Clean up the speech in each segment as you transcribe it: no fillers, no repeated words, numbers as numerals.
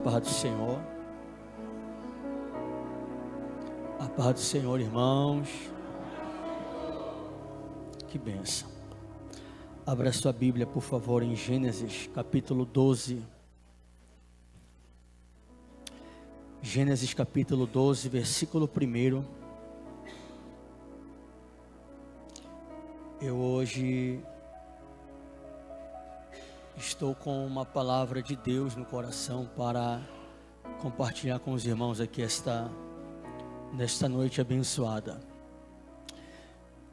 Paz do Senhor. A paz do Senhor, irmãos. Que bênção. Abra sua Bíblia, por favor, em Gênesis capítulo 12. Gênesis capítulo 12, versículo 1. Eu hoje estou com uma palavra de Deus no coração para compartilhar com os irmãos aqui nesta noite abençoada.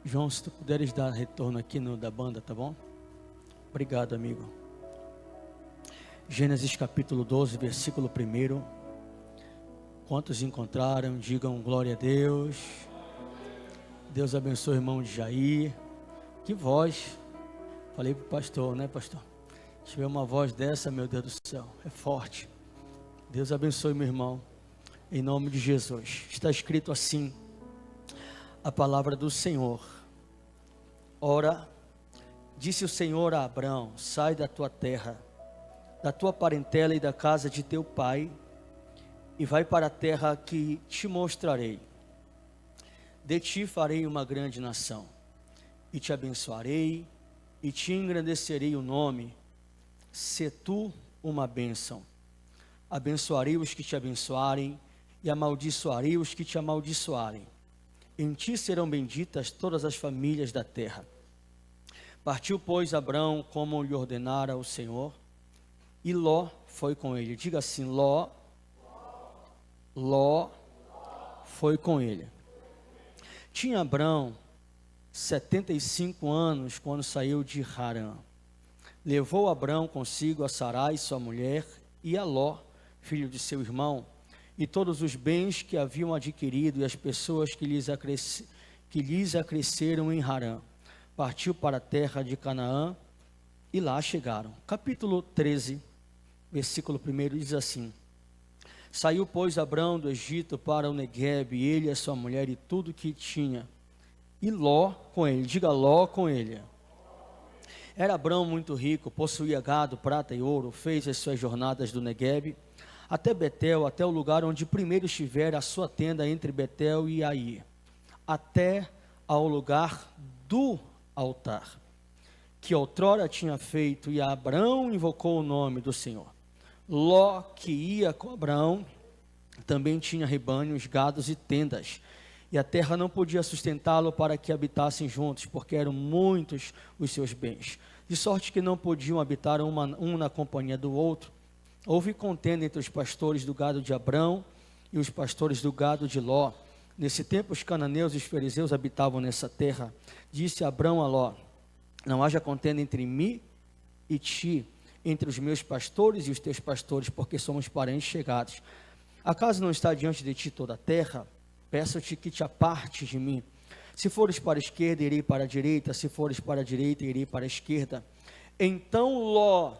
João, se tu puderes dar retorno aqui da banda, tá bom? Obrigado, amigo. Gênesis capítulo 12, versículo 1. Quantos encontraram, digam glória a Deus. Deus abençoe o irmão de Jair. Que voz. Falei pro pastor, né, pastor? Se tiver uma voz dessa, meu Deus do céu, é forte. Deus abençoe meu irmão, em nome de Jesus. Está escrito assim, a palavra do Senhor. Ora, disse o Senhor a Abrão: sai da tua terra, da tua parentela e da casa de teu pai, e vai para a terra que te mostrarei. De ti farei uma grande nação, e te abençoarei, e te engrandecerei o nome. Se tu uma bênção, abençoarei os que te abençoarem, e amaldiçoarei os que te amaldiçoarem. Em ti serão benditas todas as famílias da terra. Partiu, pois, Abrão como lhe ordenara o Senhor, e Ló foi com ele. Diga assim: Ló foi com ele. Tinha Abrão 75 anos quando saiu de Harã. Levou Abrão consigo a Sarai, sua mulher, e a Ló, filho de seu irmão, e todos os bens que haviam adquirido, e as pessoas que lhes acresceram em Harã. Partiu para a terra de Canaã, e lá chegaram. Capítulo 13, versículo 1 diz assim: Saiu, pois, Abrão do Egito para o Neguebe, ele e a sua mulher e tudo que tinha, e Ló com ele. Diga: Ló com ele. Era Abrão muito rico, possuía gado, prata e ouro. Fez as suas jornadas do Neguebe até Betel, até o lugar onde primeiro estivera a sua tenda entre Betel e Ai, até ao lugar do altar, que outrora tinha feito, e Abrão invocou o nome do Senhor. Ló, que ia com Abrão, também tinha rebanhos, gados e tendas, e a terra não podia sustentá-lo para que habitassem juntos, porque eram muitos os seus bens, de sorte que não podiam habitar um na companhia do outro. Houve contenda entre os pastores do gado de Abrão e os pastores do gado de Ló. Nesse tempo os cananeus e os fariseus habitavam nessa terra. Disse Abrão a Ló: não haja contenda entre mim e ti, entre os meus pastores e os teus pastores, porque somos parentes chegados. Acaso não está diante de ti toda a terra? Peço-te que te apartes de mim. Se fores para a esquerda, irei para a direita. Se fores para a direita, irei para a esquerda. Então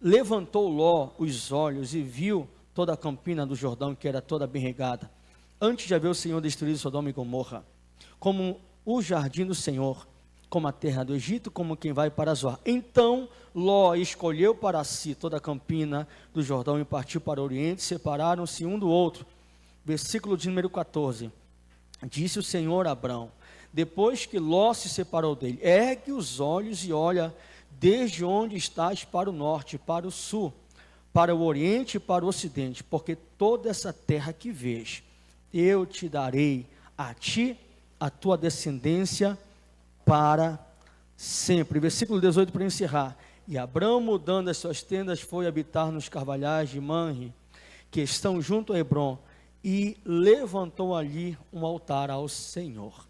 levantou Ló os olhos e viu toda a campina do Jordão, que era toda bem regada, antes de haver o Senhor destruído Sodoma e Gomorra, como o jardim do Senhor, como a terra do Egito, como quem vai para Zoar. Então Ló escolheu para si toda a campina do Jordão e partiu para o oriente. Separaram-se um do outro. Versículo de número 14. Disse o Senhor a Abrão, depois que Ló se separou dele: ergue os olhos e olha desde onde estás para o norte, para o sul, para o oriente e para o ocidente, porque toda essa terra que vês, eu te darei a ti, a tua descendência, para sempre. Versículo 18 para encerrar. E Abrão, mudando as suas tendas, foi habitar nos carvalhais de Manre, que estão junto a Hebrom, e levantou ali um altar ao Senhor.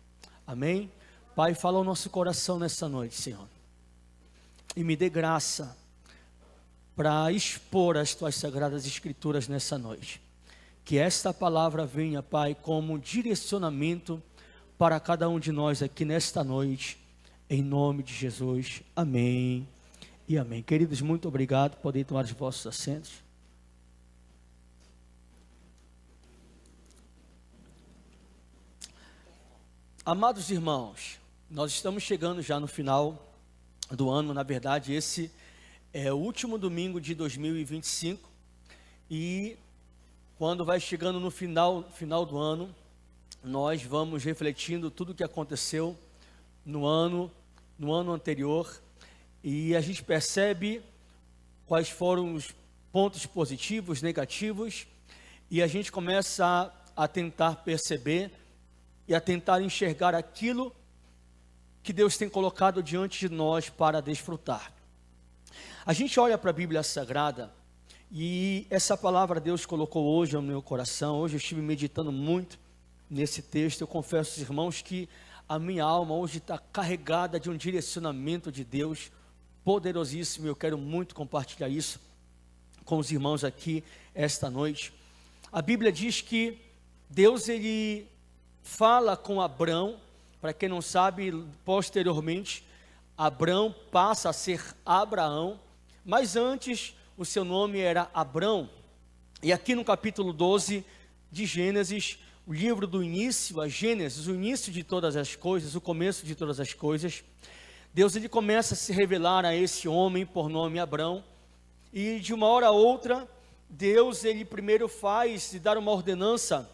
Amém? Pai, fala ao nosso coração nessa noite, Senhor, e me dê graça para expor as tuas sagradas escrituras nessa noite. Que esta palavra venha, Pai, como direcionamento para cada um de nós aqui nesta noite, em nome de Jesus. Amém e amém. Queridos, muito obrigado. Podem tomar os vossos assentos. Amados irmãos, nós estamos chegando já no final do ano. Na verdade, esse É o último domingo de 2025 e quando vai chegando no final do ano, nós vamos refletindo tudo o que aconteceu no ano anterior e a gente percebe quais foram os pontos positivos, negativos, e a gente começa a tentar perceber e a tentar enxergar aquilo que Deus tem colocado diante de nós para desfrutar. A gente olha para a Bíblia Sagrada e essa palavra Deus colocou hoje no meu coração. Hoje eu estive meditando muito nesse texto. Eu confesso aos irmãos que a minha alma hoje está carregada de um direcionamento de Deus poderosíssimo. Eu quero muito compartilhar isso com os irmãos aqui esta noite. A Bíblia diz que Deus ele fala com Abrão. Para quem não sabe, posteriormente Abrão passa a ser Abraão, mas antes o seu nome era Abrão. E aqui no capítulo 12 de Gênesis, o livro do início, a Gênesis, o início de todas as coisas, o começo de todas as coisas, Deus ele começa a se revelar a esse homem por nome Abrão, e de uma hora a outra, Deus ele primeiro faz e dar uma ordenança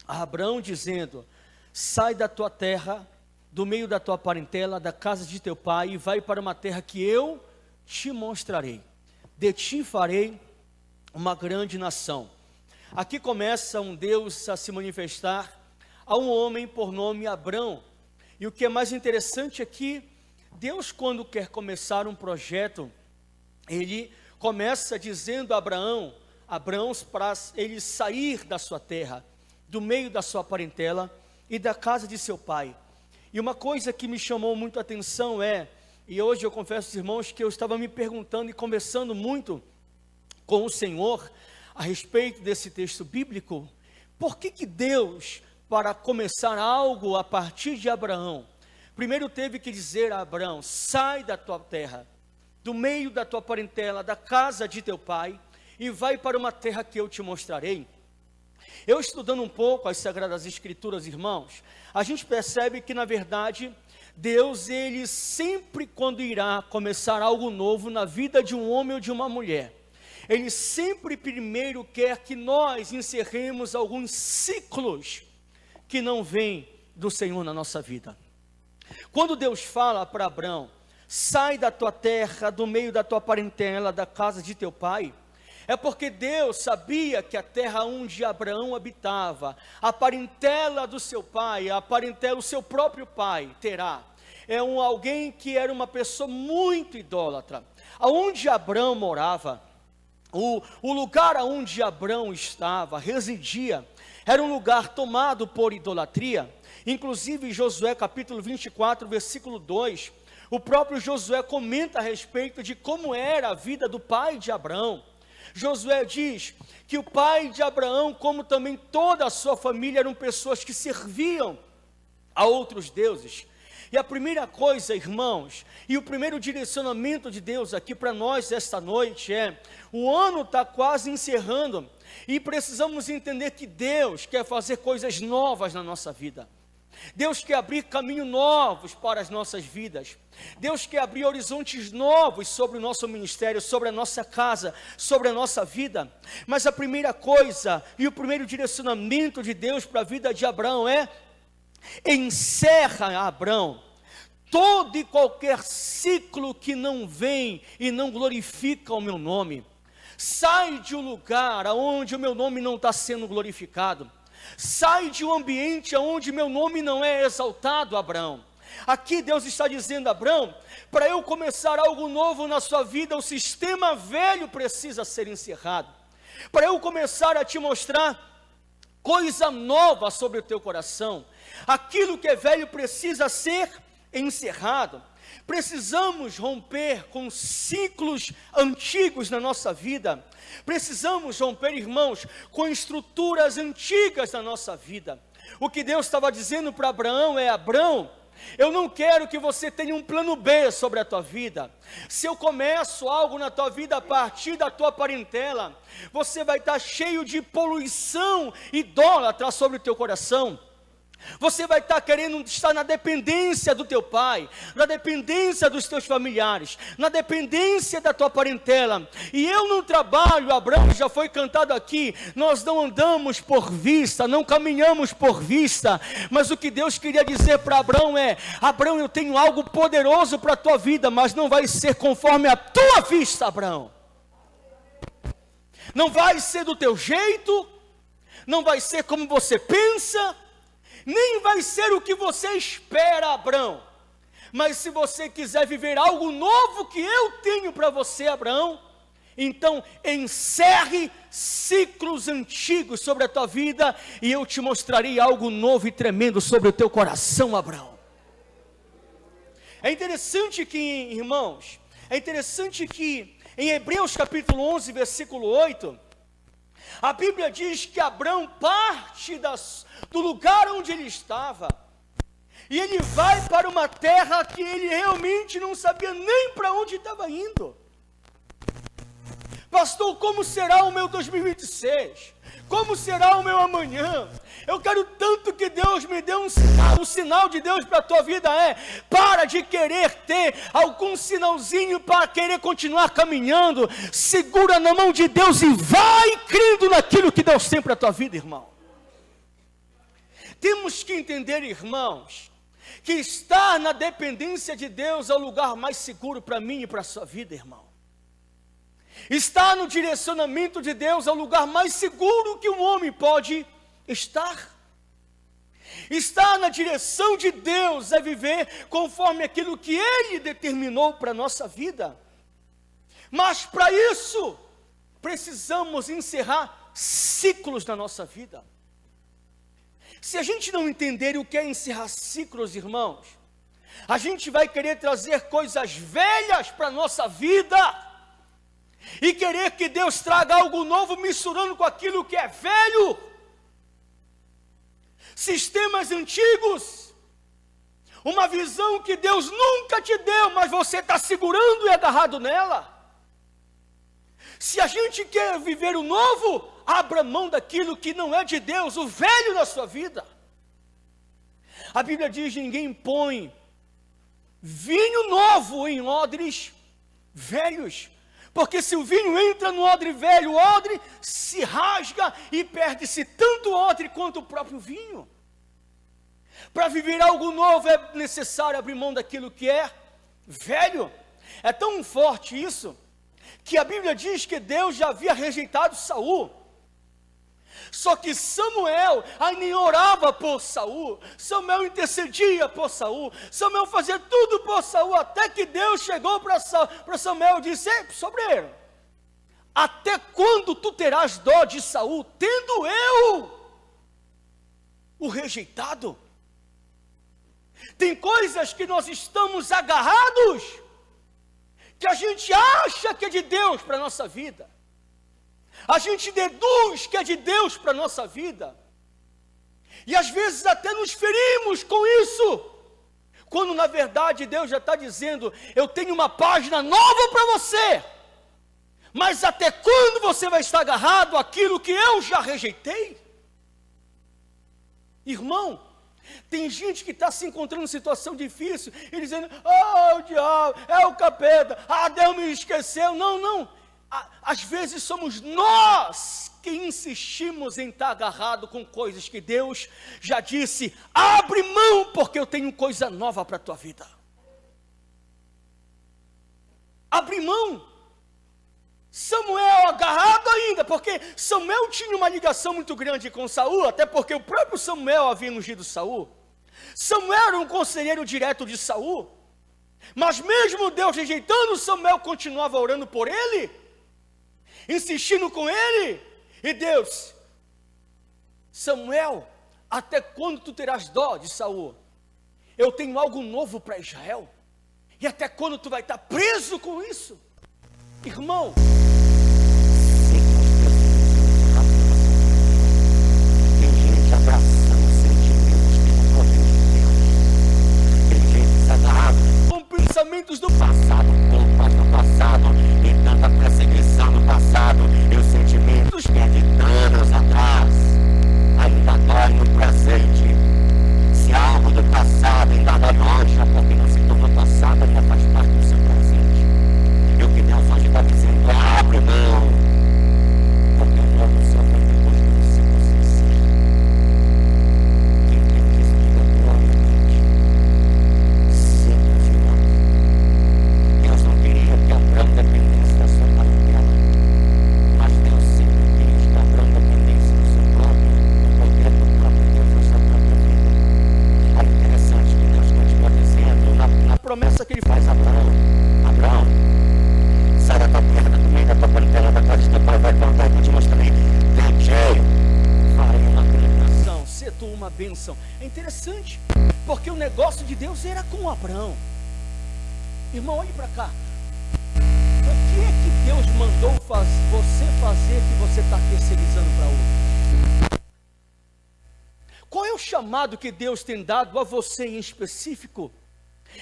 a Abrão dizendo: sai da tua terra, do meio da tua parentela, da casa de teu pai, e vai para uma terra que eu te mostrarei. De ti farei uma grande nação. Aqui começa um Deus a se manifestar a um homem por nome Abrão. E o que é mais interessante aqui, Deus quando quer começar um projeto, ele começa dizendo a Abraão para ele sair da sua terra, do meio da sua parentela e da casa de seu pai. E uma coisa que me chamou muito a atenção e hoje eu confesso aos irmãos que eu estava me perguntando e conversando muito com o Senhor a respeito desse texto bíblico, por que Deus, para começar algo a partir de Abraão, primeiro teve que dizer a Abraão: sai da tua terra, do meio da tua parentela, da casa de teu pai, e vai para uma terra que eu te mostrarei. Eu estudando um pouco as Sagradas Escrituras, irmãos, a gente percebe que na verdade, Deus ele sempre quando irá começar algo novo na vida de um homem ou de uma mulher, Ele sempre primeiro quer que nós encerremos alguns ciclos que não vêm do Senhor na nossa vida. Quando Deus fala para Abrão: sai da tua terra, do meio da tua parentela, da casa de teu pai, é porque Deus sabia que a terra onde Abraão habitava, a parentela do seu pai, a parentela do seu próprio pai, Terá, alguém que era uma pessoa muito idólatra. Aonde Abraão morava, o lugar onde Abraão estava, residia, era um lugar tomado por idolatria. Inclusive Josué capítulo 24, versículo 2, o próprio Josué comenta a respeito de como era a vida do pai de Abraão. Josué diz que o pai de Abraão, como também toda a sua família, eram pessoas que serviam a outros deuses. E a primeira coisa, irmãos, e o primeiro direcionamento de Deus aqui para nós esta noite o ano está quase encerrando, e precisamos entender que Deus quer fazer coisas novas na nossa vida. Deus quer abrir caminhos novos para as nossas vidas. Deus quer abrir horizontes novos sobre o nosso ministério, sobre a nossa casa, sobre a nossa vida. Mas a primeira coisa e o primeiro direcionamento de Deus para a vida de Abraão encerra Abraão todo e qualquer ciclo que não vem e não glorifica o meu nome. Sai de um lugar onde o meu nome não está sendo glorificado. Sai de um ambiente onde meu nome não é exaltado, Abraão. Aqui Deus está dizendo a Abraão: para eu começar algo novo na sua vida, o sistema velho precisa ser encerrado. Para eu começar a te mostrar coisa nova sobre o teu coração, aquilo que é velho precisa ser encerrado. Precisamos romper com ciclos antigos na nossa vida. Precisamos romper, irmãos, com estruturas antigas na nossa vida. O que Deus estava dizendo para Abraão Abraão, eu não quero que você tenha um plano B sobre a tua vida. Se eu começo algo na tua vida a partir da tua parentela, você vai estar cheio de poluição idólatra sobre o teu coração. Você vai estar querendo estar na dependência do teu pai, na dependência dos teus familiares, na dependência da tua parentela. E eu não trabalho, Abraão, já foi cantado aqui, nós não andamos por vista, não caminhamos por vista, mas o que Deus queria dizer para Abraão é: Abraão, eu tenho algo poderoso para a tua vida, mas não vai ser conforme a tua vista, Abraão. Não vai ser do teu jeito, não vai ser como você pensa, nem vai ser o que você espera, Abraão. Mas se você quiser viver algo novo que eu tenho para você, Abraão, então encerre ciclos antigos sobre a tua vida, e eu te mostrarei algo novo e tremendo sobre o teu coração, Abraão. É interessante que, irmãos, em Hebreus capítulo 11, versículo 8, a Bíblia diz que Abraão parte do lugar onde ele estava, e ele vai para uma terra que ele realmente não sabia nem para onde estava indo. Pastor, como será o meu 2026? Como será o meu amanhã? Eu quero tanto que Deus me dê um sinal. O sinal de Deus para a tua vida é: para de querer ter algum sinalzinho para querer continuar caminhando. Segura na mão de Deus e vai crendo naquilo que Deus tem para a tua vida, irmão. Temos que entender, irmãos, que estar na dependência de Deus é o lugar mais seguro para mim e para a sua vida, irmão. Estar no direcionamento de Deus é o lugar mais seguro que um homem pode estar. Estar na direção de Deus é viver conforme aquilo que Ele determinou para a nossa vida. Mas para isso, precisamos encerrar ciclos na nossa vida. Se a gente não entender o que é encerrar ciclos, irmãos, a gente vai querer trazer coisas velhas para a nossa vida, e querer que Deus traga algo novo misturando com aquilo que é velho. Sistemas antigos, uma visão que Deus nunca te deu, mas você está segurando e agarrado nela. Se a gente quer viver o novo, abra mão daquilo que não é de Deus, o velho na sua vida. A Bíblia diz: ninguém põe vinho novo em odres velhos, porque se o vinho entra no odre velho, o odre se rasga e perde-se tanto o odre quanto o próprio vinho. Para viver algo novo é necessário abrir mão daquilo que é velho. É tão forte isso, que a Bíblia diz que Deus já havia rejeitado Saul. Só que Samuel ainda orava por Saul, Samuel intercedia por Saul, Samuel fazia tudo por Saul, até que Deus chegou para Samuel e disse: ei, sobreiro, até quando tu terás dó de Saul, tendo eu o rejeitado? Tem coisas que nós estamos agarrados, que a gente acha que é de Deus para a nossa vida, a gente deduz que é de Deus para a nossa vida, e às vezes até nos ferimos com isso, quando na verdade Deus já está dizendo: eu tenho uma página nova para você, mas até quando você vai estar agarrado àquilo que eu já rejeitei? Irmão, tem gente que está se encontrando em situação difícil e dizendo: o diabo, é o capeta, Deus me esqueceu. Não. Às vezes somos nós que insistimos em estar agarrado com coisas que Deus já disse: abre mão, porque eu tenho coisa nova para a tua vida. Abre mão. Samuel agarrado ainda, porque Samuel tinha uma ligação muito grande com Saul, até porque o próprio Samuel havia ungido Saul. Samuel era um conselheiro direto de Saul, mas mesmo Deus rejeitando, Samuel continuava orando por ele, insistindo com ele. E Deus: Samuel, até quando tu terás dó de Saul? Eu tenho algo novo para Israel. E até quando tu vai estar preso com isso? Irmão, tem gente abraçando sentimentos que não podem de Deus. Tem gente desagarrada com pensamentos do passado, culpas do passado, e tanta perseguição do passado, e os sentimentos que é de anos atrás ainda dói no presente. bênção. É interessante, porque o negócio de Deus era com Abraão. Irmão, olhe para cá. O que é que Deus mandou você fazer que você está terceirizando para outro? Qual é o chamado que Deus tem dado a você em específico?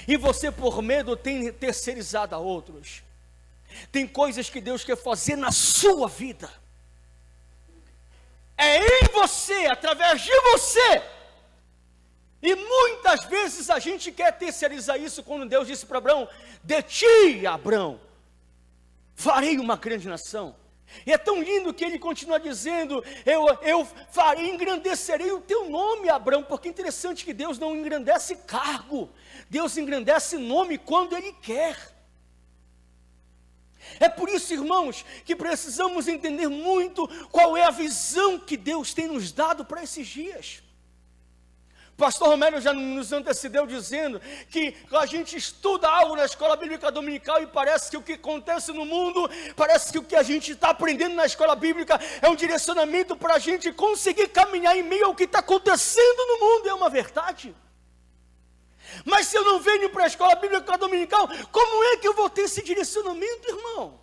E você, por medo, tem terceirizado a outros. Tem coisas que Deus quer fazer na sua vida. É em você, através de você. E muitas vezes a gente quer terceirizar isso, quando Deus disse para Abraão: de ti, Abraão, farei uma grande nação. E é tão lindo que ele continua dizendo: eu farei, engrandecerei o teu nome, Abraão. Porque é interessante que Deus não engrandece cargo, Deus engrandece nome quando Ele quer. É por isso, irmãos, que precisamos entender muito qual é a visão que Deus tem nos dado para esses dias. Pastor Romero já nos antecedeu dizendo que a gente estuda algo na escola bíblica dominical e parece que o que acontece no mundo, parece que o que a gente está aprendendo na escola bíblica é um direcionamento para a gente conseguir caminhar em meio ao que está acontecendo no mundo. É uma verdade. Mas se eu não venho para a escola bíblica dominical, como é que eu vou ter esse direcionamento, irmão?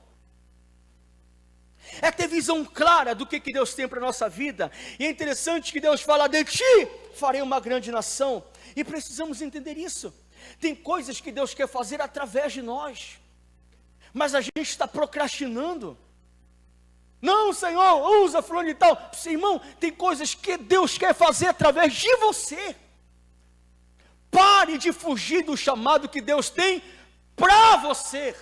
É ter visão clara do que Deus tem para a nossa vida. E é interessante que Deus fala: de ti farei uma grande nação. E precisamos entender isso. Tem coisas que Deus quer fazer através de nós, mas a gente está procrastinando. Não, Senhor, usa fulano e tal. Irmão, tem coisas que Deus quer fazer através de você. Pare de fugir do chamado que Deus tem para você.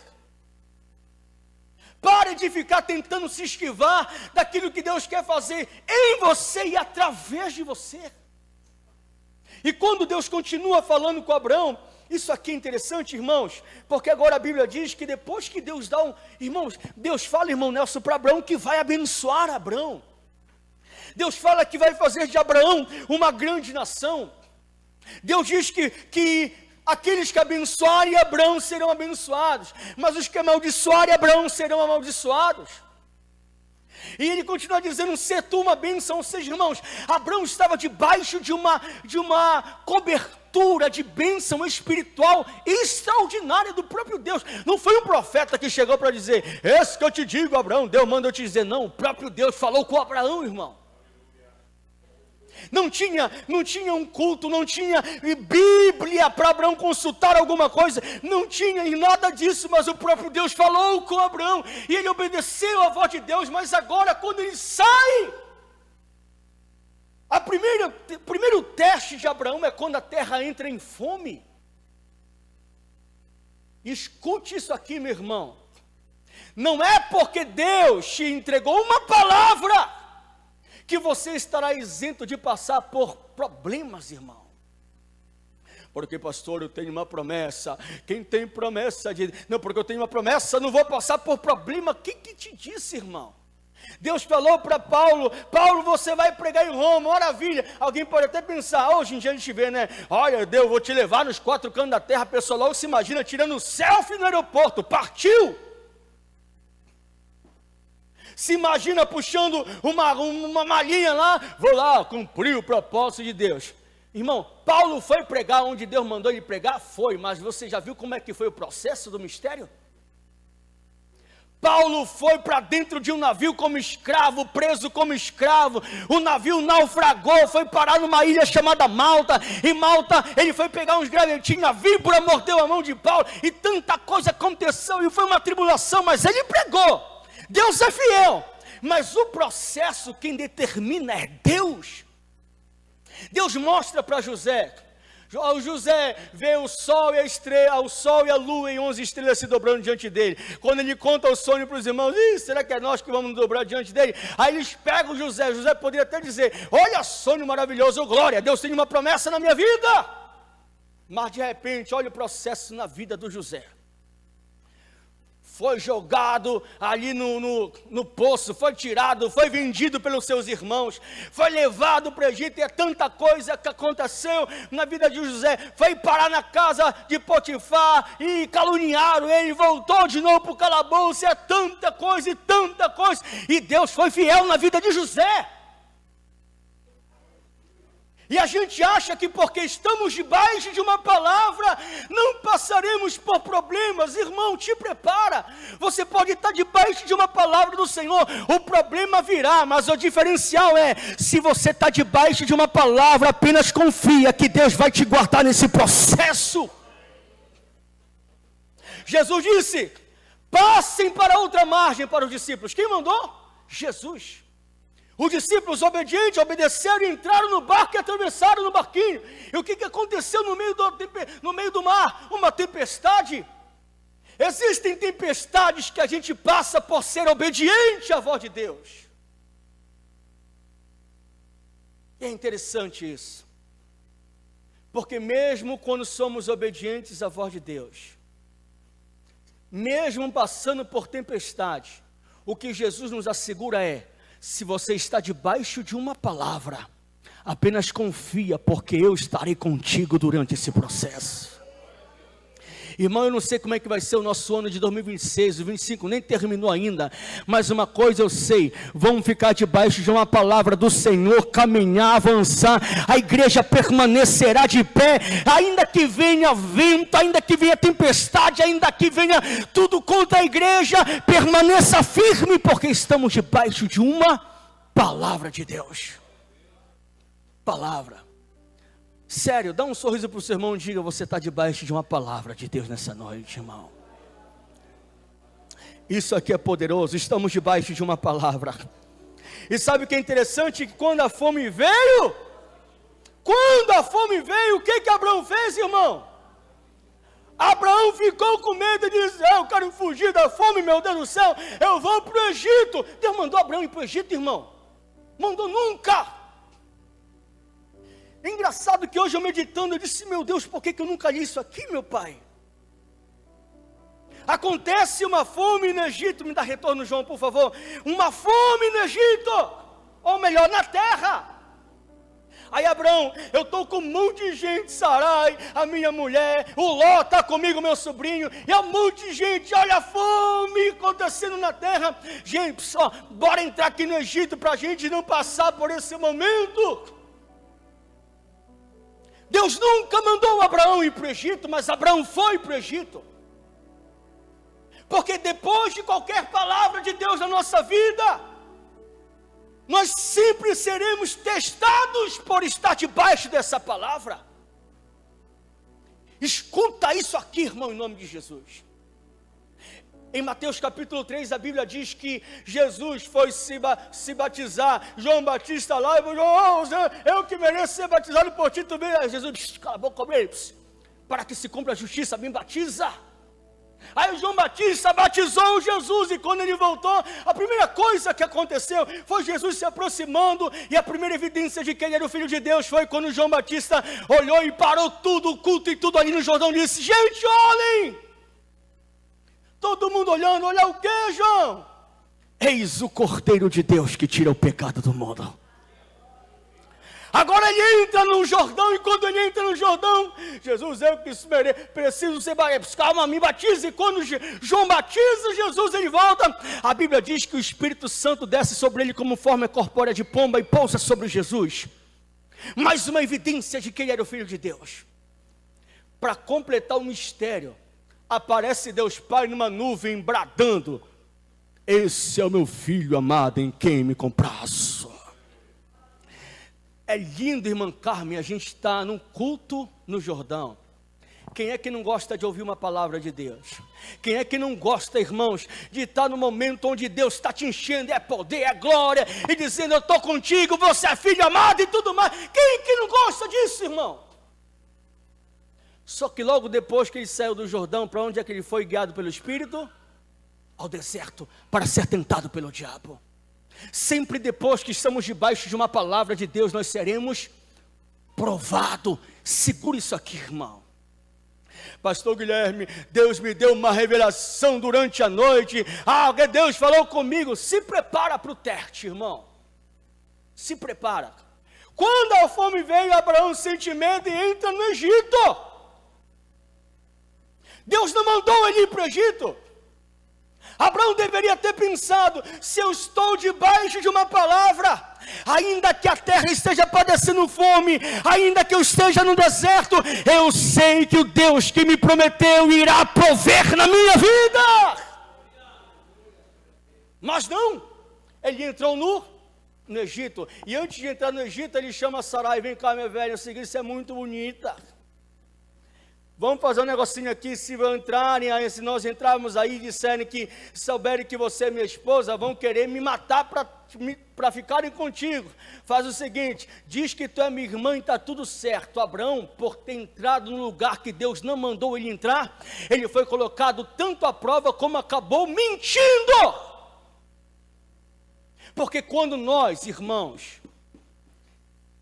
Pare de ficar tentando se esquivar daquilo que Deus quer fazer em você e através de você. E quando Deus continua falando com Abraão, isso aqui é interessante, irmãos, porque agora a Bíblia diz que depois que Deus dá irmãos, Deus fala, irmão Nelson, para Abraão que vai abençoar Abraão. Deus fala que vai fazer de Abraão uma grande nação. Deus diz que aqueles que abençoarem Abraão serão abençoados, mas os que amaldiçoarem Abraão serão amaldiçoados. E ele continua dizendo: ser tu uma bênção. Ou seja, irmãos, Abraão estava debaixo de uma cobertura de bênção espiritual extraordinária do próprio Deus. Não foi um profeta que chegou para dizer: esse que eu te digo, Abraão, Deus manda eu te dizer. Não, o próprio Deus falou com Abraão, irmão. Não tinha um culto, não tinha Bíblia para Abraão consultar alguma coisa, não tinha nada disso, mas o próprio Deus falou com Abraão, e ele obedeceu à voz de Deus. Mas agora, quando ele sai, o primeiro teste de Abraão é quando a terra entra em fome. Escute isso aqui, meu irmão, não é porque Deus te entregou uma palavra que você estará isento de passar por problemas, irmão. Porque, pastor, eu tenho uma promessa. Quem tem promessa de... Não, porque eu tenho uma promessa, não vou passar por problema. Quem que te disse, irmão? Deus falou para Paulo: Paulo, você vai pregar em Roma, maravilha. Alguém pode até pensar, hoje em dia a gente vê, né? Olha, Deus, vou te levar nos 4 cantos da terra. A pessoa logo se imagina tirando selfie no aeroporto. Partiu! Se imagina puxando uma malinha lá, vou lá cumprir o propósito de Deus. Irmão, Paulo foi pregar onde Deus mandou ele pregar? Foi, mas você já viu como é que foi o processo do mistério? Paulo foi para dentro de um navio como escravo, preso como escravo. O navio naufragou, foi parar numa ilha chamada Malta. Em Malta ele foi pegar uns gravetinhos, a víbora mordeu a mão de Paulo, e tanta coisa aconteceu, e foi uma tribulação, mas ele pregou. Deus é fiel, mas o processo quem determina é Deus. Deus mostra para José. O José vê o sol e a estrela, o sol e a lua e 11 estrelas se dobrando diante dele. Quando ele conta o sonho para os irmãos: será que é nós que vamos nos dobrar diante dele? Aí eles pegam o José. José poderia até dizer: olha, sonho maravilhoso, glória, Deus tem uma promessa na minha vida. Mas de repente, olha o processo na vida do José. Foi jogado ali no poço, foi tirado, foi vendido pelos seus irmãos, foi levado para o Egito. E é tanta coisa que aconteceu na vida de José. Foi parar na casa de Potifar e caluniaram ele, voltou de novo para o calabouço. É tanta coisa e tanta coisa, e Deus foi fiel na vida de José. E a gente acha que porque estamos debaixo de uma palavra, não passaremos por problemas. Irmão, te prepara. Você pode estar debaixo de uma palavra do Senhor, o problema virá, mas o diferencial é, se você está debaixo de uma palavra, apenas confia que Deus vai te guardar nesse processo. Jesus disse, passem para outra margem para os discípulos. Quem mandou? Jesus. Os discípulos obedientes obedeceram e entraram no barco e atravessaram no barquinho. E o que aconteceu no meio do mar? Uma tempestade. Existem tempestades que a gente passa por ser obediente à voz de Deus. E é interessante isso. Porque mesmo quando somos obedientes à voz de Deus, mesmo passando por tempestade, o que Jesus nos assegura é, se você está debaixo de uma palavra, apenas confia, porque eu estarei contigo durante esse processo. Irmão, eu não sei como é que vai ser o nosso ano de 2026, o 25 nem terminou ainda, mas uma coisa eu sei, vamos ficar debaixo de uma palavra do Senhor, caminhar, avançar, a igreja permanecerá de pé, ainda que venha vento, ainda que venha tempestade, ainda que venha tudo contra a igreja, permaneça firme, porque estamos debaixo de uma palavra de Deus. Palavra. Sério, dá um sorriso para o seu irmão e diga, você está debaixo de uma palavra de Deus nessa noite, irmão. Isso aqui é poderoso, estamos debaixo de uma palavra. E sabe o que é interessante? Que quando a fome veio, o que Abraão fez, irmão? Abraão ficou com medo e disse, eu quero fugir da fome, meu Deus do céu, eu vou para o Egito. Deus mandou Abraão ir para o Egito, irmão? Mandou nunca. É engraçado que hoje eu meditando, eu disse, meu Deus, por que eu nunca li isso aqui, meu pai? Acontece uma fome no Egito, me dá retorno, João, por favor. Uma fome no Egito, ou melhor, na terra. Aí Abraão, eu estou com um monte de gente, Sarai, a minha mulher, o Ló está comigo, meu sobrinho, e um monte de gente, olha a fome acontecendo na terra. Gente, só, bora entrar aqui no Egito para a gente não passar por esse momento. Deus nunca mandou Abraão ir para o Egito, mas Abraão foi para o Egito. Porque depois de qualquer palavra de Deus na nossa vida, nós sempre seremos testados por estar debaixo dessa palavra. Escuta isso aqui, irmão, em nome de Jesus. Em Mateus capítulo 3, a Bíblia diz que Jesus foi se batizar. João Batista lá, e falou, eu que mereço ser batizado por ti também. Jesus disse, cala a boca, para que se cumpra a justiça, me batiza. Aí João Batista batizou Jesus, e quando ele voltou, a primeira coisa que aconteceu foi Jesus se aproximando, e a primeira evidência de que ele era o Filho de Deus foi quando João Batista olhou e parou tudo, o culto e tudo ali no Jordão, e disse, gente, olhem! Todo mundo olhando, olha o que, João? Eis o Cordeiro de Deus que tira o pecado do mundo. Agora ele entra no Jordão, e quando ele entra no Jordão, Jesus, eu que preciso ser batizado, calma, me batize. E quando João batiza Jesus, ele volta. A Bíblia diz que o Espírito Santo desce sobre ele como forma corpórea de pomba e pousa sobre Jesus. Mais uma evidência de que ele era o Filho de Deus. Para completar o mistério, aparece Deus Pai numa nuvem bradando, esse é o meu Filho amado em quem me comprazo. É lindo, irmã Carmen, a gente está num culto no Jordão. Quem é que não gosta de ouvir uma palavra de Deus? Quem é que não gosta, irmãos, de estar no momento onde Deus está te enchendo, é poder, é glória, e dizendo, eu estou contigo, você é filho amado e tudo mais. Quem é que não gosta disso, irmão? Só que logo depois que ele saiu do Jordão, para onde é que ele foi guiado pelo Espírito? Ao deserto, para ser tentado pelo diabo. Sempre depois que estamos debaixo de uma palavra de Deus, nós seremos provados. Segura isso aqui, irmão. Pastor Guilherme, Deus me deu uma revelação durante a noite. Deus falou comigo. Se prepara para o teste, irmão. Se prepara. Quando a fome veio, Abraão sente medo e entra no Egito. Deus não mandou ele ir para o Egito. Abraão deveria ter pensado: se eu estou debaixo de uma palavra, ainda que a terra esteja padecendo fome, ainda que eu esteja no deserto, eu sei que o Deus que me prometeu irá prover na minha vida. Mas não, ele entrou no Egito, e antes de entrar no Egito, ele chama Sarai: vem cá, minha velha, você é muito bonita. Vamos fazer um negocinho aqui, se nós entrarmos aí e disserem que, souberem que você é minha esposa, vão querer me matar para ficarem contigo. Faz o seguinte, diz que tu é minha irmã e está tudo certo. Abraão, por ter entrado no lugar que Deus não mandou ele entrar, ele foi colocado tanto à prova como acabou mentindo. Porque quando nós, irmãos,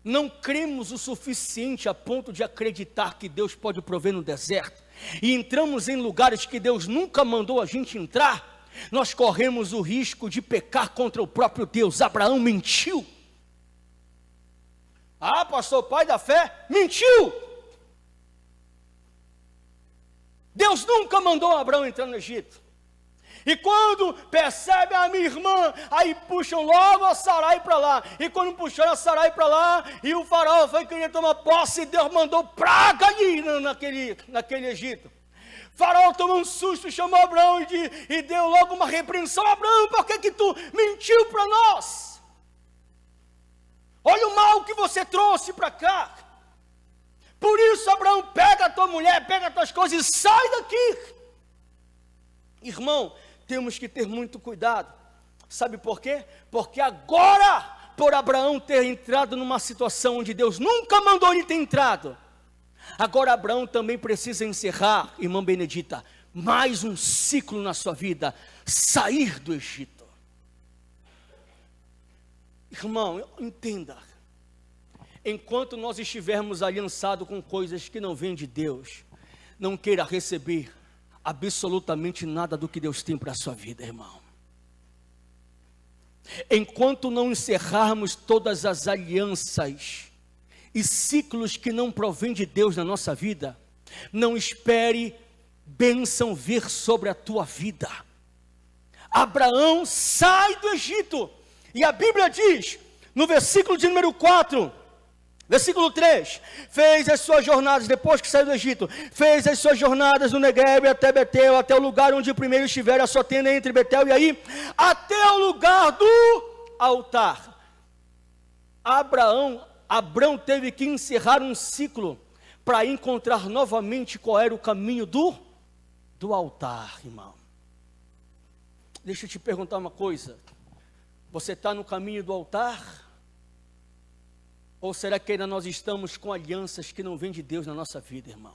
não cremos o suficiente a ponto de acreditar que Deus pode prover no deserto, e entramos em lugares que Deus nunca mandou a gente entrar, nós corremos o risco de pecar contra o próprio Deus. Abraão mentiu. Ah, pastor, pai da fé, mentiu. Deus nunca mandou Abraão entrar no Egito. E quando percebe a minha irmã, aí puxam logo a Sarai para lá. E quando puxaram a Sarai para lá, e o faraó foi querer tomar posse, e Deus mandou praga ali naquele Egito. O faraó tomou um susto, chamou Abraão e deu logo uma repreensão: Abraão, por que tu mentiu para nós? Olha o mal que você trouxe para cá. Por isso, Abraão, pega a tua mulher, pega as tuas coisas e sai daqui. Irmão, temos que ter muito cuidado. Sabe por quê? Porque agora, por Abraão ter entrado numa situação onde Deus nunca mandou ele ter entrado, agora Abraão também precisa encerrar, irmã Benedita, mais um ciclo na sua vida: sair do Egito. Irmão, entenda, enquanto nós estivermos aliançados com coisas que não vêm de Deus, não queira receber absolutamente nada do que Deus tem para a sua vida, irmão. Enquanto não encerrarmos todas as alianças e ciclos que não provêm de Deus na nossa vida, não espere bênção vir sobre a tua vida. Abraão sai do Egito, e a Bíblia diz, no versículo de número 4, versículo 3, fez as suas jornadas, depois que saiu do Egito, fez as suas jornadas no Neguebe até Betel, até o lugar onde primeiro estivera a sua tenda entre Betel e aí, até o lugar do altar. Abraão teve que encerrar um ciclo, para encontrar novamente qual era o caminho do altar, irmão. Deixa eu te perguntar uma coisa, você está no caminho do altar? Ou será que ainda nós estamos com alianças que não vêm de Deus na nossa vida, irmão?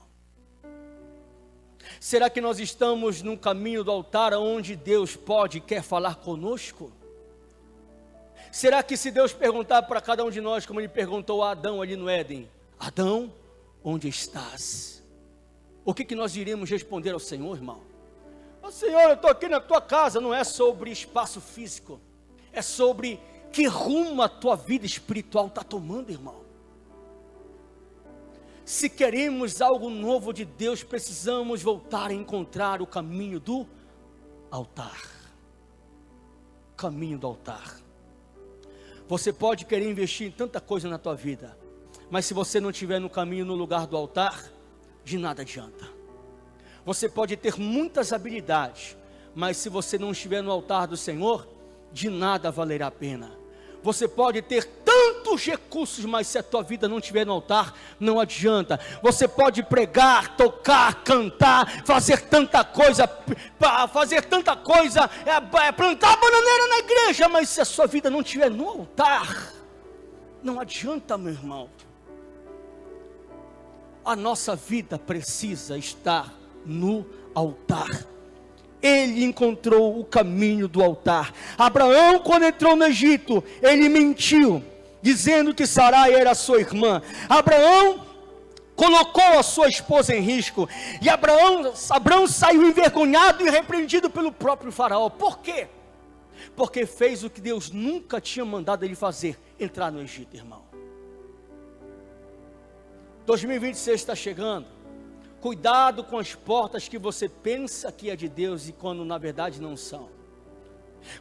Será que nós estamos no caminho do altar, onde Deus pode e quer falar conosco? Será que se Deus perguntar para cada um de nós, como Ele perguntou a Adão ali no Éden: Adão, onde estás? O que nós iremos responder ao Senhor, irmão? Senhor, eu estou aqui na tua casa. Não é sobre espaço físico, é sobre que rumo a tua vida espiritual está tomando, irmão. Se queremos algo novo de Deus, precisamos voltar a encontrar o caminho do altar. Caminho do altar. Você pode querer investir em tanta coisa na tua vida, mas se você não estiver no caminho, no lugar do altar, de nada adianta. Você pode ter muitas habilidades, mas se você não estiver no altar do Senhor, de nada valerá a pena. Você pode ter tantos recursos, mas se a tua vida não estiver no altar, não adianta. Você pode pregar, tocar, cantar, fazer tanta coisa, plantar bananeira na igreja, mas se a sua vida não estiver no altar, não adianta, meu irmão. A nossa vida precisa estar no altar. Ele encontrou o caminho do altar. Abraão, quando entrou no Egito, ele mentiu, dizendo que Sarai era sua irmã. Abraão colocou a sua esposa em risco, e Abraão saiu envergonhado e repreendido pelo próprio faraó. Por quê? Porque fez o que Deus nunca tinha mandado ele fazer: entrar no Egito, irmão. 2026 está chegando. Cuidado com as portas que você pensa que é de Deus e quando na verdade não são.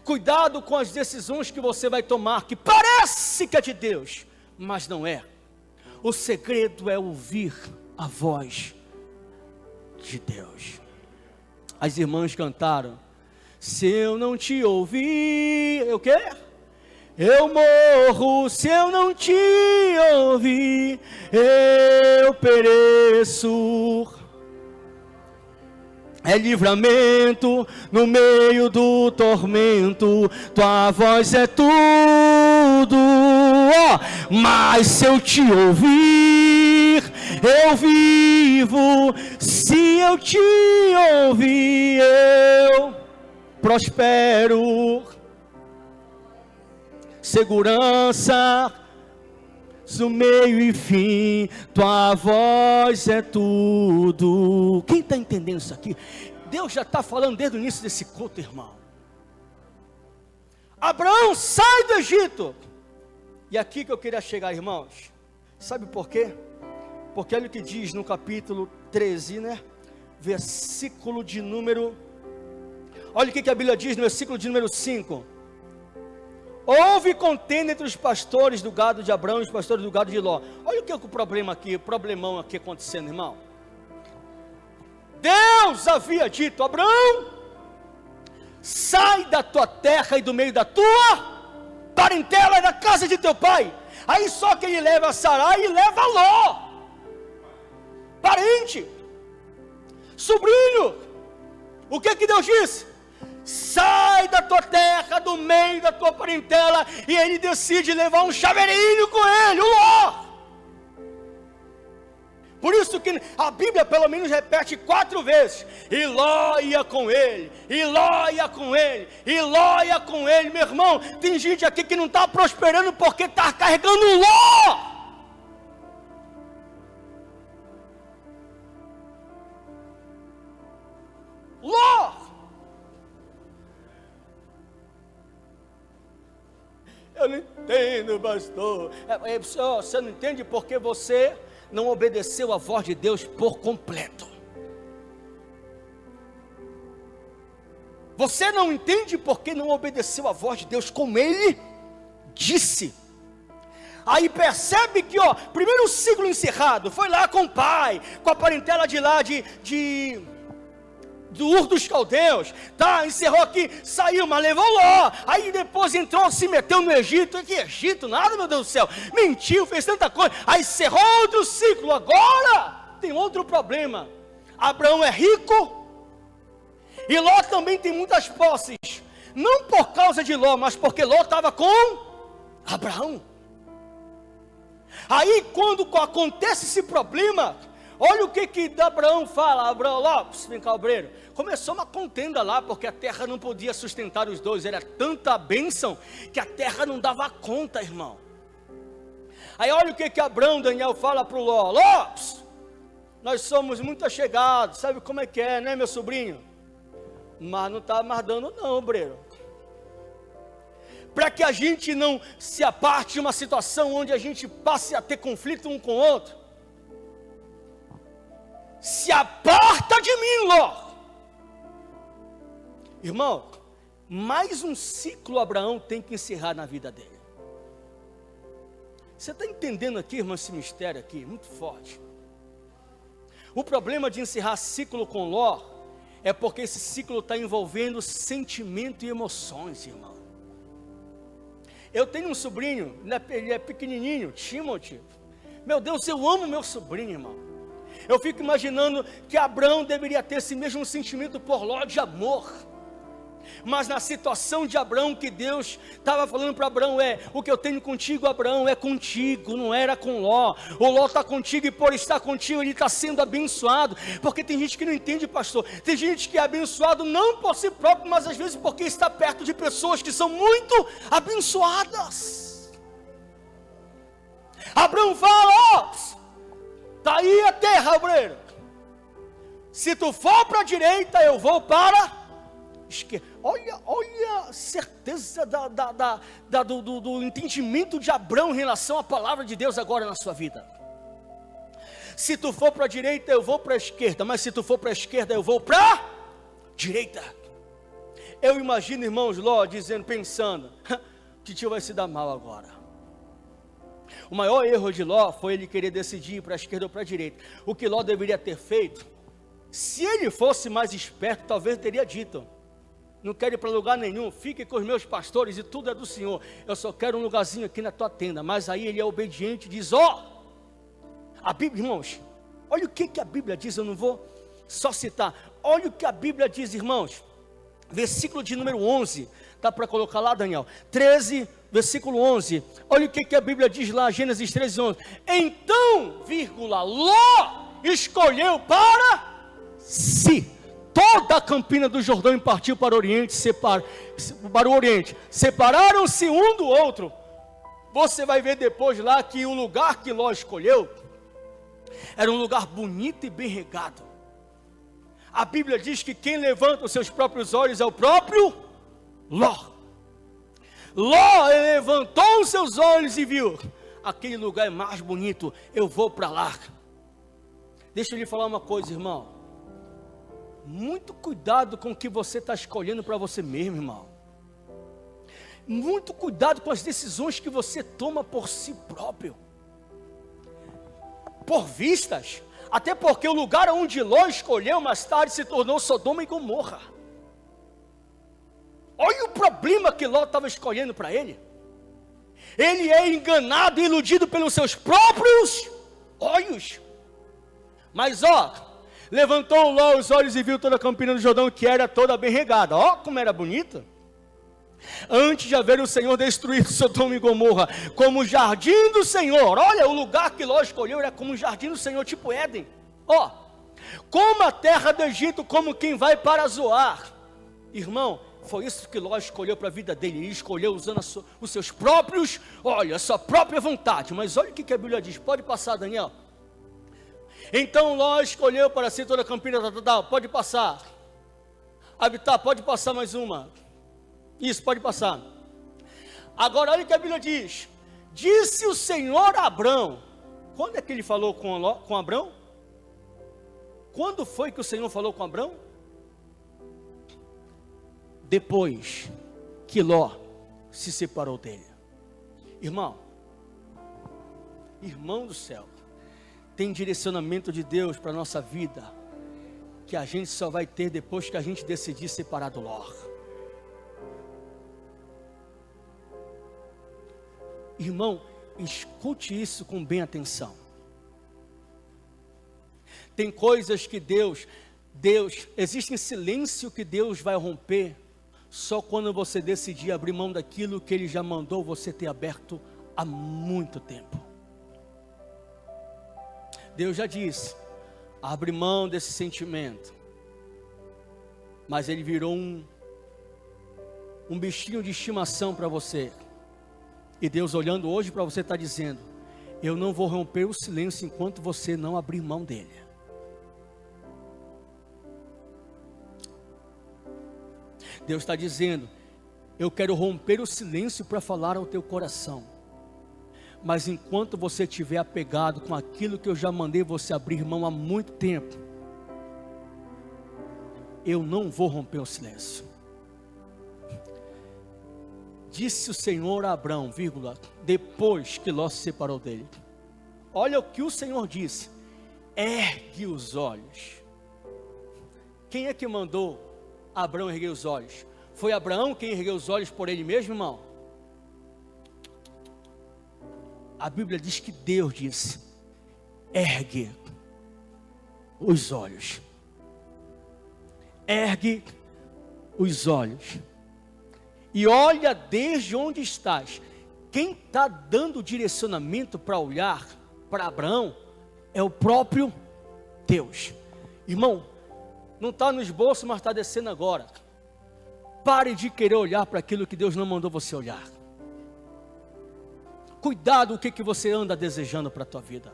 Cuidado com as decisões que você vai tomar que parece que é de Deus, mas não é. O segredo é ouvir a voz de Deus. As irmãs cantaram: se eu não te ouvir, eu quê? Eu morro. Se eu não te ouvir, eu pereço. É livramento no meio do tormento, tua voz é tudo. Mas se eu te ouvir, eu vivo. Se eu te ouvir, eu prospero. Segurança no meio e fim, tua voz é tudo. Quem está entendendo isso aqui? Deus já está falando desde o início desse culto, irmão. Abraão sai do Egito. E aqui que eu queria chegar, irmãos. Sabe por quê? Porque olha o que diz no capítulo 13, né? Versículo de número... Olha o que a Bíblia diz no versículo de número 5. Houve contenda entre os pastores do gado de Abraão e os pastores do gado de Ló. Olha o que é o problema aqui, o problemão aqui acontecendo, irmão. Deus havia dito: Abraão, sai da tua terra e do meio da tua parentela e da casa de teu pai. Aí só que ele leva Sarai e leva Ló, parente, sobrinho. O que Deus disse? Sai da tua terra, do meio da tua parentela. E ele decide levar um chaveirinho com ele, o Ló. Por isso que a Bíblia pelo menos repete 4 vezes: e Ló ia com ele, e Ló ia com ele, e Ló ia com ele. Meu irmão, tem gente aqui que não está prosperando porque está carregando o Ló. Ló. Eu não entendo, pastor. Você não entende porque você não obedeceu a voz de Deus por completo. Você não entende porque não obedeceu a voz de Deus como Ele disse. Aí percebe que, primeiro ciclo encerrado, foi lá com o pai, com a parentela de lá do Ur dos Caldeus, tá, encerrou aqui, saiu, mas levou Ló. Aí depois entrou, se meteu no Egito. Que Egito? Nada, meu Deus do céu, mentiu, fez tanta coisa. Aí encerrou outro ciclo. Agora tem outro problema. Abraão é rico e Ló também tem muitas posses, não por causa de Ló, mas porque Ló estava com Abraão. Aí quando acontece esse problema, olha o que Abraão fala. Abraão, lá, vem cá, obreiro. Começou uma contenda lá, porque a terra não podia sustentar os dois. Era tanta bênção que a terra não dava conta, irmão. Aí olha o que Abraão, Daniel, fala para o Ló. Ló, nós somos muito achegados, sabe como é que é, né, meu sobrinho? Mas não está mais dando não, obreiro. Para que a gente não se aparte de uma situação onde a gente passe a ter conflito um com o outro, se aparta de mim, Ló. Irmão, mais um ciclo Abraão tem que encerrar na vida dele. Você está entendendo aqui, irmão, esse mistério aqui, muito forte. O problema de encerrar ciclo com Ló é porque esse ciclo está envolvendo sentimento e emoções, irmão. Eu tenho um sobrinho, ele é pequenininho, Timothy. Meu Deus, eu amo meu sobrinho, irmão. Eu fico imaginando que Abraão deveria ter esse mesmo sentimento por Ló de amor. Mas na situação de Abraão, que Deus estava falando para Abraão o que eu tenho contigo, Abraão, é contigo, não era com Ló. O Ló está contigo e por estar contigo ele está sendo abençoado. Porque tem gente que não entende, pastor. Tem gente que é abençoado não por si próprio, mas às vezes porque está perto de pessoas que são muito abençoadas. Abraão fala, está aí a terra, obreiro. Se tu for para a direita, eu vou para esquerda. Olha a certeza do entendimento de Abraão em relação à palavra de Deus agora na sua vida. Se tu for para a direita, eu vou para a esquerda. Mas se tu for para a esquerda, eu vou para a direita. Eu imagino, irmãos, Ló dizendo, pensando, que tio vai se dar mal agora. O maior erro de Ló foi ele querer decidir para a esquerda ou para a direita. O que Ló deveria ter feito, se ele fosse mais esperto, talvez teria dito: não quero ir para lugar nenhum, fique com os meus pastores e tudo é do Senhor. Eu só quero um lugarzinho aqui na tua tenda. Mas aí ele é obediente e diz: a Bíblia, irmãos, olha o que a Bíblia diz, eu não vou só citar. Olha o que a Bíblia diz, irmãos. Versículo de número 11, dá para colocar lá, Daniel? 13, versículo 11. Olha o que a Bíblia diz lá, Gênesis 13, 11. Então, Ló escolheu para si toda a campina do Jordão e partiu para o Oriente, separaram-se um do outro. Você vai ver depois lá que o lugar que Ló escolheu era um lugar bonito e bem regado. A Bíblia diz que quem levanta os seus próprios olhos é o próprio Ló. Ló levantou os seus olhos e viu: aquele lugar é mais bonito, eu vou para lá. Deixa eu lhe falar uma coisa, irmão. Muito cuidado com o que você está escolhendo para você mesmo, irmão. Muito cuidado com as decisões que você toma por si próprio, por vistas. Até porque o lugar onde Ló escolheu mais tarde se tornou Sodoma e Gomorra. Olha o problema que Ló estava escolhendo para ele. Ele é enganado e iludido pelos seus próprios olhos. Mas levantou Ló os olhos e viu toda a campina do Jordão, que era toda bem regada. Como era bonita. Antes de haver o Senhor destruir Sodoma e Gomorra, como o jardim do Senhor. Olha, o lugar que Ló escolheu era como o jardim do Senhor, tipo Éden. Como a terra do Egito, como quem vai para Zoar. Irmão, foi isso que Ló escolheu para a vida dele. Ele escolheu usando os seus próprios olhos, a sua própria vontade. Mas olha o que a Bíblia diz. Pode passar, Daniel. Então Ló escolheu para si toda a campina, pode passar. Habitar, pode passar mais uma. Isso, pode passar. Agora olha o que a Bíblia diz. Disse o Senhor a Abrão. Quando é que ele falou com Abrão? Quando foi que o Senhor falou com Abrão? Depois que Ló se separou dele. Irmão do céu, tem direcionamento de Deus para a nossa vida, que a gente só vai ter depois que a gente decidir separar do Ló. Irmão, escute isso com bem atenção. Tem coisas que existe silêncio que Deus vai romper, só quando você decidir abrir mão daquilo que Ele já mandou você ter aberto há muito tempo. Deus já disse: abre mão desse sentimento. Mas ele virou um bichinho de estimação para você. E Deus, olhando hoje para você, está dizendo: eu não vou romper o silêncio enquanto você não abrir mão dele. Deus está dizendo: eu quero romper o silêncio para falar ao teu coração. Mas enquanto você estiver apegado com aquilo que eu já mandei você abrir mão há muito tempo, eu não vou romper o silêncio. Disse o Senhor a Abrão, depois que Ló se separou dele. Olha o que o Senhor disse: ergue os olhos. Quem é que mandou Abrão erguer os olhos? Foi Abraão quem ergueu os olhos por ele mesmo, irmão? A Bíblia diz que Deus disse: ergue os olhos. Ergue os olhos. E olha desde onde estás. Quem está dando direcionamento para olhar para Abraão é o próprio Deus. Irmão, não está no esboço, mas está descendo agora. Pare de querer olhar para aquilo que Deus não mandou você olhar. Cuidado com o que você anda desejando para a tua vida.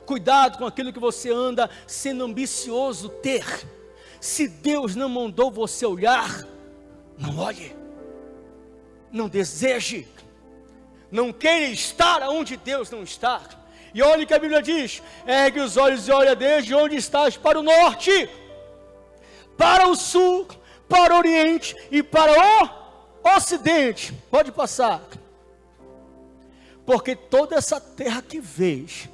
Cuidado com aquilo que você anda sendo ambicioso ter. Se Deus não mandou você olhar, não olhe, não deseje, não queira estar onde Deus não está. E olha o que a Bíblia diz: ergue os olhos e olha desde onde estás para o norte, para o sul, para o oriente e para o ocidente. Pode passar. Porque toda essa terra que vês,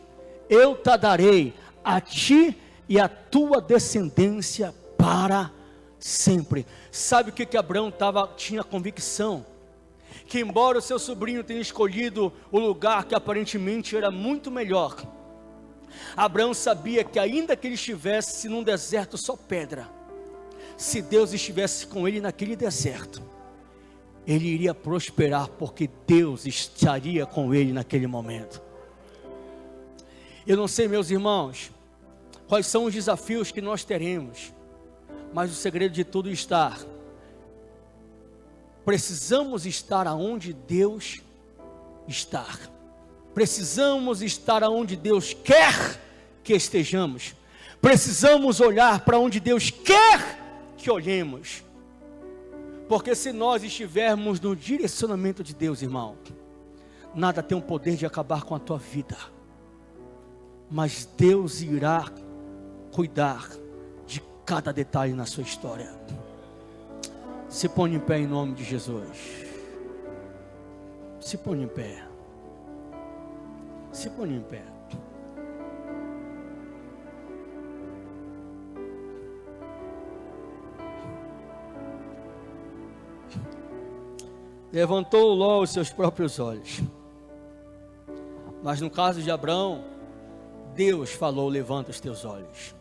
eu te darei a ti e a tua descendência para sempre. Sabe o que Abraão tinha convicção? Que embora o seu sobrinho tenha escolhido o lugar que aparentemente era muito melhor, Abraão sabia que ainda que ele estivesse num deserto só pedra, se Deus estivesse com ele naquele deserto, ele iria prosperar, porque Deus estaria com ele naquele momento. Eu não sei, meus irmãos, quais são os desafios que nós teremos, mas o segredo de tudo está: precisamos estar aonde Deus está. Precisamos estar aonde Deus quer que estejamos. Precisamos olhar para onde Deus quer que olhemos. Porque se nós estivermos no direcionamento de Deus, irmão, nada tem o poder de acabar com a tua vida. Mas Deus irá cuidar de cada detalhe na sua história. Se põe em pé em nome de Jesus. Se põe em pé. Se põe em pé. Levantou Ló os seus próprios olhos. Mas no caso de Abraão, Deus falou: levanta os teus olhos.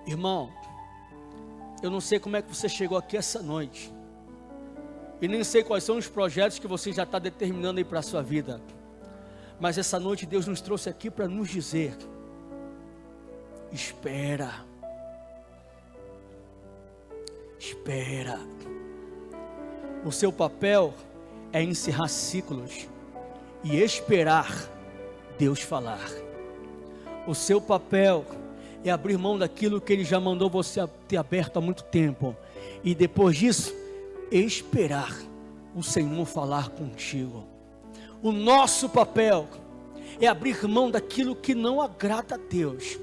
Irmão, eu não sei como é que você chegou aqui essa noite, e nem sei quais são os projetos que você já está determinando aí para a sua vida, mas essa noite Deus nos trouxe aqui para nos dizer: espera, espera. O seu papel é encerrar ciclos e esperar Deus falar. O seu papel é abrir mão daquilo que Ele já mandou você ter aberto há muito tempo, e depois disso, esperar o Senhor falar contigo. O nosso papel é abrir mão daquilo que não agrada a Deus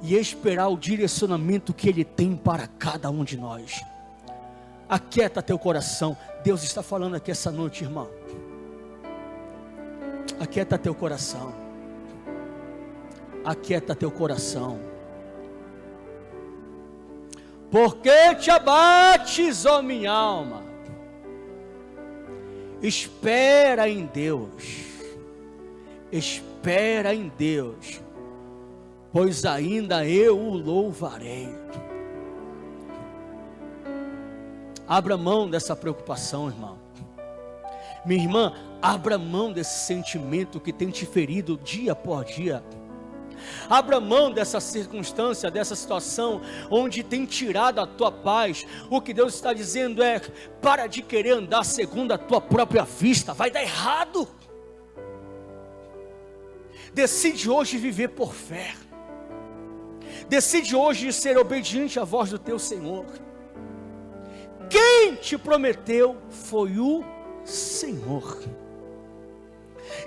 e esperar o direcionamento que Ele tem para cada um de nós. Aquieta teu coração. Deus está falando aqui essa noite, irmão. Aquieta teu coração. Aquieta teu coração. Por que te abates, ó minha alma? Espera em Deus. Espera em Deus, pois ainda eu o louvarei. Abra mão dessa preocupação, irmão. Minha irmã, abra mão desse sentimento que tem te ferido dia por dia. Abra mão dessa circunstância, dessa situação onde tem tirado a tua paz. O que Deus está dizendo é: para de querer andar segundo a tua própria vista, vai dar errado. Decide hoje viver por fé. Decide hoje ser obediente à voz do teu Senhor. Quem te prometeu foi o Senhor.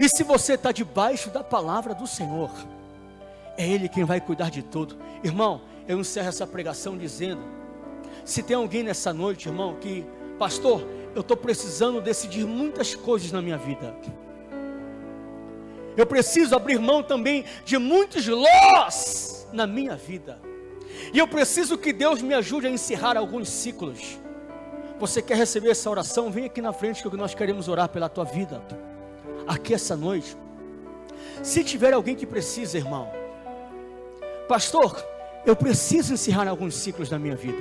E se você está debaixo da palavra do Senhor, é Ele quem vai cuidar de tudo. Irmão, eu encerro essa pregação dizendo: se tem alguém nessa noite, irmão, que, pastor, eu estou precisando decidir muitas coisas na minha vida, eu preciso abrir mão também de muitos lós na minha vida, e eu preciso que Deus me ajude a encerrar alguns ciclos. Você quer receber essa oração? Vem aqui na frente que nós queremos orar pela tua vida aqui essa noite. Se tiver alguém que precisa, irmão, pastor, eu preciso encerrar alguns ciclos na minha vida.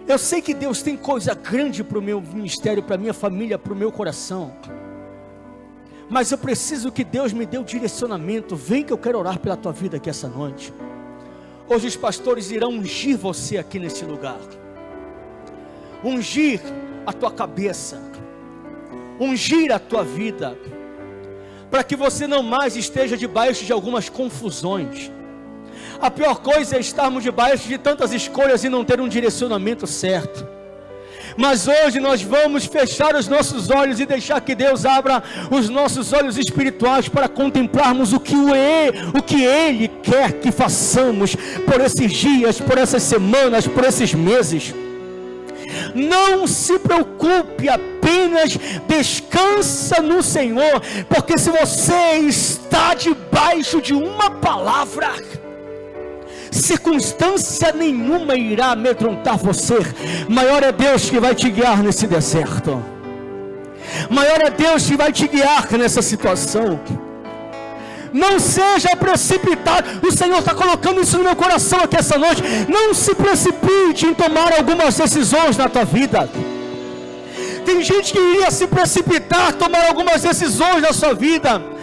Eu sei que Deus tem coisa grande para o meu ministério, para a minha família, para o meu coração, mas eu preciso que Deus me dê o direcionamento. Vem que eu quero orar pela tua vida aqui essa noite. Hoje os pastores irão ungir você aqui nesse lugar, ungir a tua cabeça, ungir a tua vida, para que você não mais esteja debaixo de algumas confusões. A pior coisa é estarmos debaixo de tantas escolhas e não ter um direcionamento certo. Mas hoje nós vamos fechar os nossos olhos e deixar que Deus abra os nossos olhos espirituais para contemplarmos o que Ele quer que façamos por esses dias, por essas semanas, por esses meses. Não se preocupe, apenas descansa no Senhor, porque se você está debaixo de uma palavra, circunstância nenhuma irá amedrontar você. Maior é Deus que vai te guiar nesse deserto, maior é Deus que vai te guiar nessa situação. Não seja precipitado. O Senhor está colocando isso no meu coração aqui essa noite. Não se precipite em tomar algumas decisões na tua vida. Tem gente que iria se precipitar, tomar algumas decisões na sua vida,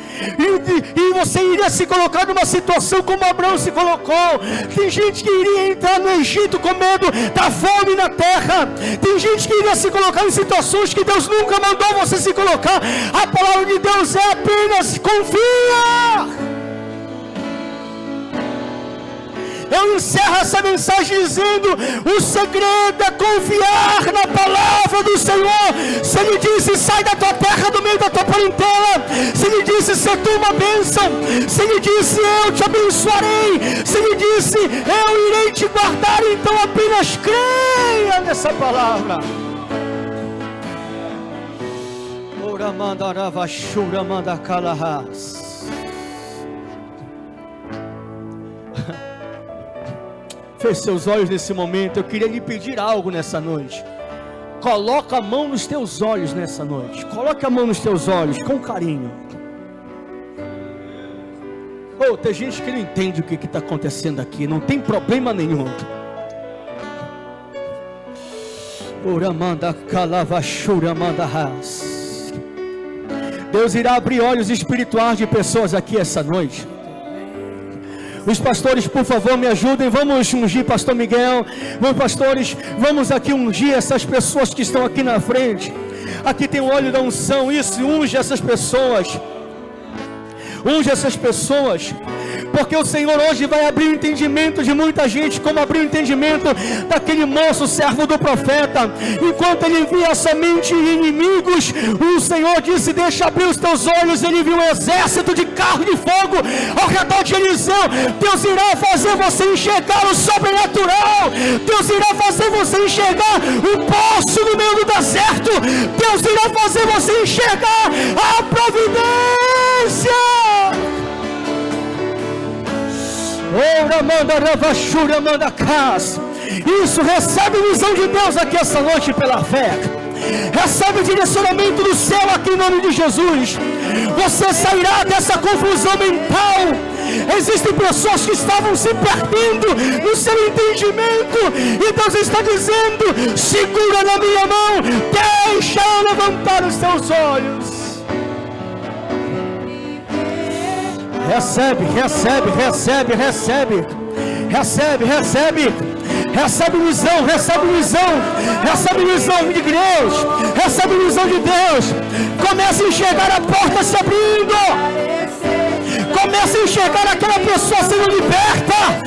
e você iria se colocar numa situação como Abraão se colocou. Tem gente que iria entrar no Egito com medo da fome na terra. Tem gente que iria se colocar em situações que Deus nunca mandou você se colocar. A palavra de Deus é apenas confia. Eu encerro essa mensagem dizendo: o segredo é confiar na palavra do Senhor. Se Ele disse: sai da tua terra, do meio da tua parentela. Se Ele disse: se tu uma bênção. Se Ele disse: eu te abençoarei. Se Ele disse: eu irei te guardar. Então apenas creia nessa palavra. Ora manda ravachura manda calahas. Feche seus olhos nesse momento. Eu queria lhe pedir algo nessa noite. Coloca a mão nos teus olhos nessa noite. Coloque a mão nos teus olhos com carinho. Oh, tem gente que não entende o que está acontecendo aqui. Não tem problema nenhum. Uramanda calavachura manda ras. Deus irá abrir olhos espirituais de pessoas aqui essa noite. Os pastores, por favor, me ajudem. Vamos ungir pastor Miguel. Vamos, pastores, vamos aqui ungir essas pessoas que estão aqui na frente. Aqui tem o óleo da unção. Isso, unge essas pessoas. Unge essas pessoas, porque o Senhor hoje vai abrir o entendimento de muita gente, como abriu o entendimento daquele moço, servo do profeta. Enquanto ele via somente inimigos, o Senhor disse: deixa abrir os teus olhos. Ele viu um exército de carro de fogo ao redor de Eliseu. Deus irá fazer você enxergar o sobrenatural. Deus irá fazer você enxergar o poço no meio do deserto. Deus irá fazer você enxergar a providência. Ora manda ravachura manda casa. Isso, recebe a visão de Deus aqui essa noite pela fé. Recebe o direcionamento do céu aqui em nome de Jesus. Você sairá dessa confusão mental. Existem pessoas que estavam se perdendo no seu entendimento, e Deus está dizendo: segura na minha mão, deixa eu levantar os teus olhos. Recebe, recebe, recebe, recebe, recebe, recebe, recebe visão, recebe visão, recebe visão de Deus, recebe visão de Deus. Comece a enxergar a porta se abrindo, comece a enxergar aquela pessoa sendo liberta,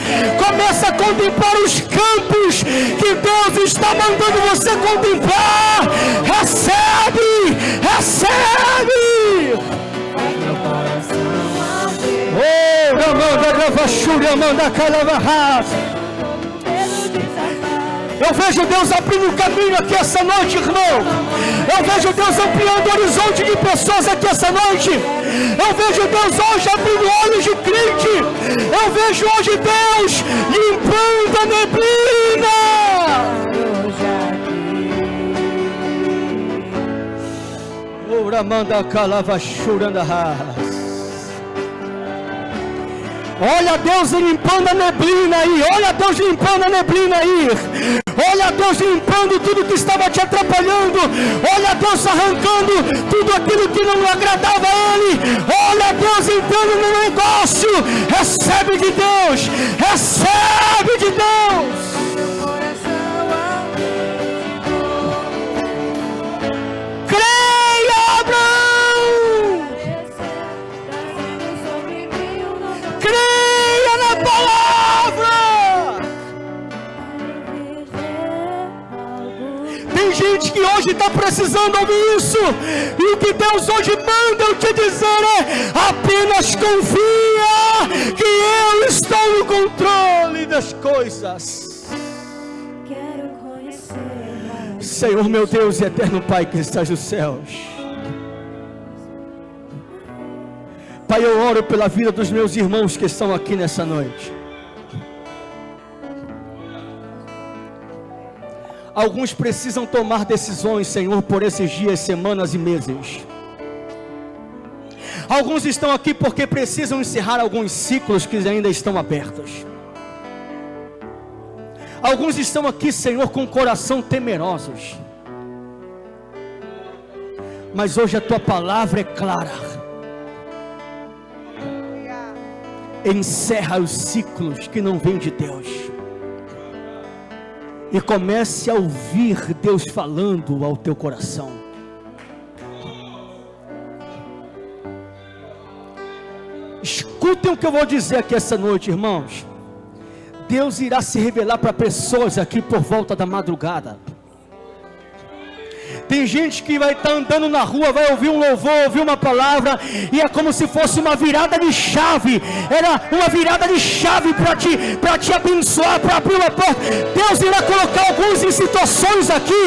comece a contemplar os campos que Deus está mandando você contemplar. Recebe, recebe. Oh, Ramanda Ravachura manda Calavahas. Eu vejo Deus abrindo o caminho aqui essa noite, irmão. Eu vejo Deus ampliando o horizonte de pessoas aqui essa noite. Eu vejo Deus hoje abrindo olhos de crente. Eu vejo hoje Deus limpando a neblina. Oh, Ramanda Calavachura Ras. Olha Deus limpando a neblina aí. Olha Deus limpando a neblina aí. Olha Deus limpando tudo que estava te atrapalhando. Olha Deus arrancando tudo aquilo que não agradava a Ele. Olha Deus entrando no negócio. Recebe de Deus. Recebe de Deus. Creia, Abraão. Creia na palavra. Tem gente hoje está precisando ouvir isso. E o que Deus hoje manda eu te dizer é: apenas confia que eu estou no controle das coisas. Quero conhecer. Senhor meu Deus e eterno Pai que estás nos céus, Pai, eu oro pela vida dos meus irmãos que estão aqui nessa noite. Alguns precisam tomar decisões, Senhor, por esses dias, semanas e meses. Alguns estão aqui porque precisam encerrar alguns ciclos que ainda estão abertos. Alguns estão aqui, Senhor, com o coração temerosos. Mas hoje a Tua palavra é clara. Encerra os ciclos que não vêm de Deus. E comece a ouvir Deus falando ao teu coração. Escutem o que eu vou dizer aqui essa noite, irmãos. Deus irá se revelar para pessoas aqui por volta da madrugada. Tem gente que vai estar andando na rua, vai ouvir um louvor, ouvir uma palavra, e é como se fosse uma virada de chave. Era uma virada de chave para te abençoar, para abrir uma porta. Deus irá colocar alguns em situações aqui,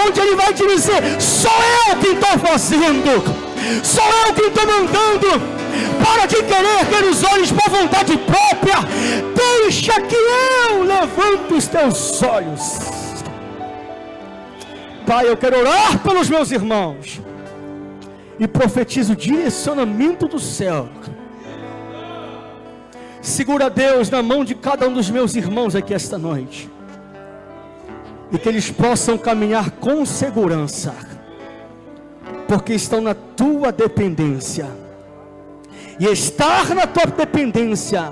onde Ele vai te dizer: sou eu quem estou fazendo, sou eu quem estou mandando. Para de querer ter os olhos para a vontade própria. Deixa que eu levanto os teus olhos. Pai, eu quero orar pelos meus irmãos e profetizo o direcionamento do céu. Segura, Deus, na mão de cada um dos meus irmãos aqui esta noite, e que eles possam caminhar com segurança, porque estão na Tua dependência. E estar na Tua dependência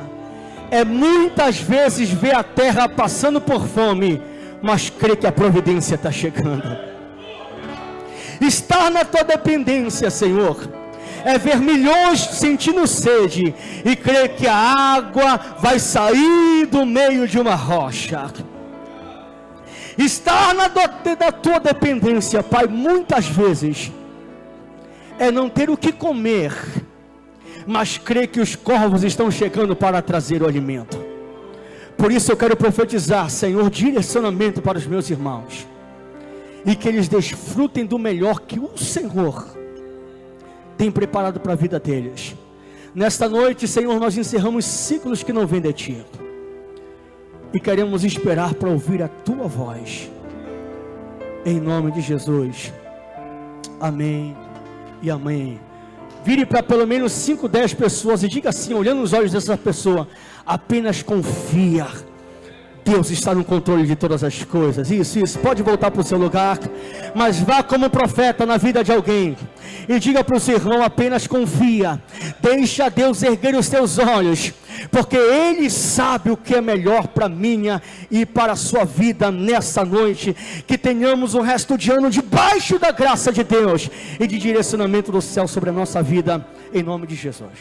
é muitas vezes ver a terra passando por fome, mas crê que a providência está chegando. Estar na Tua dependência, Senhor, é ver milhões sentindo sede e crer que a água vai sair do meio de uma rocha. Estar na Tua dependência, Pai, muitas vezes é não ter o que comer, mas crer que os corvos estão chegando para trazer o alimento. Por isso eu quero profetizar, Senhor, direcionamento para os meus irmãos, e que eles desfrutem do melhor que o Senhor tem preparado para a vida deles. Nesta noite, Senhor, nós encerramos ciclos que não vêm de Ti, e queremos esperar para ouvir a Tua voz, em nome de Jesus. Amém e amém. Vire para pelo menos 5, 10 pessoas e diga assim, olhando nos olhos dessa pessoa: apenas confia, Deus está no controle de todas as coisas. Isso, pode voltar para o seu lugar, mas vá como profeta na vida de alguém e diga para o seu irmão: apenas confia, deixa Deus erguer os teus olhos, porque Ele sabe o que é melhor para a minha e para a sua vida nessa noite. Que tenhamos o resto de ano debaixo da graça de Deus e de direcionamento do céu sobre a nossa vida, em nome de Jesus.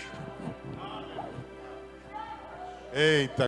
Eita.